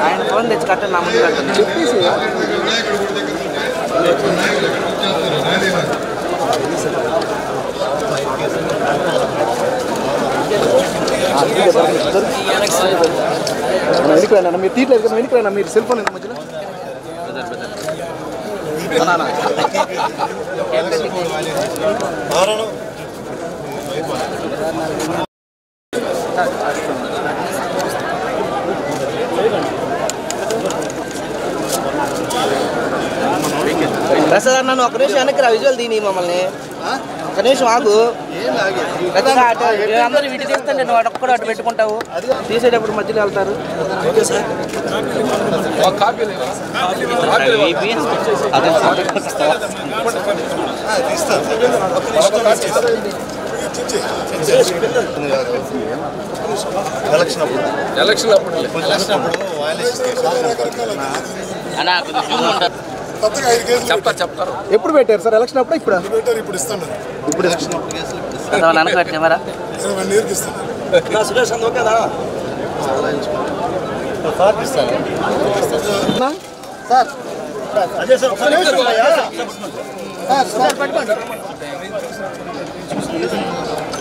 ఆయన ఫోన్ తెచ్చి కట్ట నా ముందు కట్టండి చెప్పేసి వెనక్కి మీరు తీయట్లేదు కదా వెనక్కి రా మీరు సెల్ ఫోన్ ఎంత మధ్యలో ప్రసాద్ అన్న ఒక నిమిషం వెనక్కి రా విజువల్ దీని మమ్మల్ని ఒక నిమిషం ఆగు అందరూ వీటి తీస్తుంటే నువ్వు ఒక్కడు అటు పెట్టుకుంటావు తీసేటప్పుడు మధ్యలో వెళ్తారు ఎప్పుడు పెట్టారు సార్ ఎలక్షన్ అప్పుడు ఇప్పుడు ఇస్తాను ఇప్పుడు వెనక పెట్టినవరా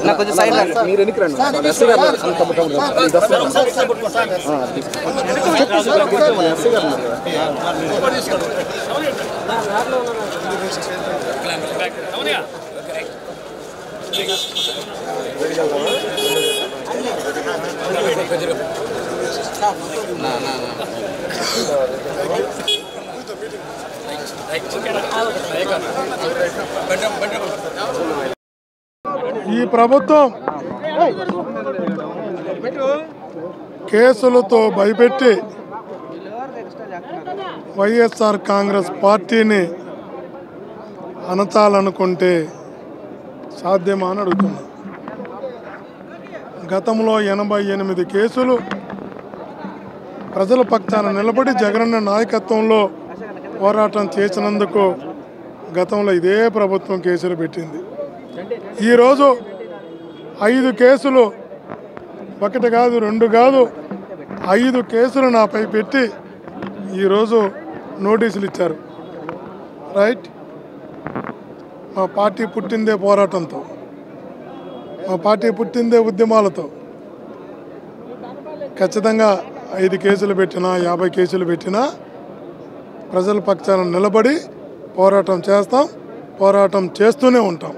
నాకు కొంచెం సైడ్ మీరు ఎన్నికి రండి ఈ ప్రభుత్వం కేసులతో భయపెట్టి వైఎస్ఆర్ కాంగ్రెస్ పార్టీని అణచాలనుకుంటే సాధ్యమా అని అడుగుతున్నా. గతంలో 88 కేసులు ప్రజల పక్షాన నిలబడి జగనన్న నాయకత్వంలో పోరాటం చేసినందుకు గతంలో ఇదే ప్రభుత్వం కేసులు పెట్టింది. ఈరోజు 5 కేసులు, ఒకటి కాదు 2 కాదు 5 కేసులు నాపై పెట్టి ఈరోజు నోటీసులు ఇచ్చారు. రైట్, మా పార్టీ పుట్టిందే పోరాటంతో, మా పార్టీ పుట్టిందే ఉద్యమాలతో. ఖచ్చితంగా 5 కేసులు పెట్టినా 50 కేసులు పెట్టినా ప్రజల పక్షాన నిలబడి పోరాటం చేస్తాం, పోరాటం చేస్తూనే ఉంటాం.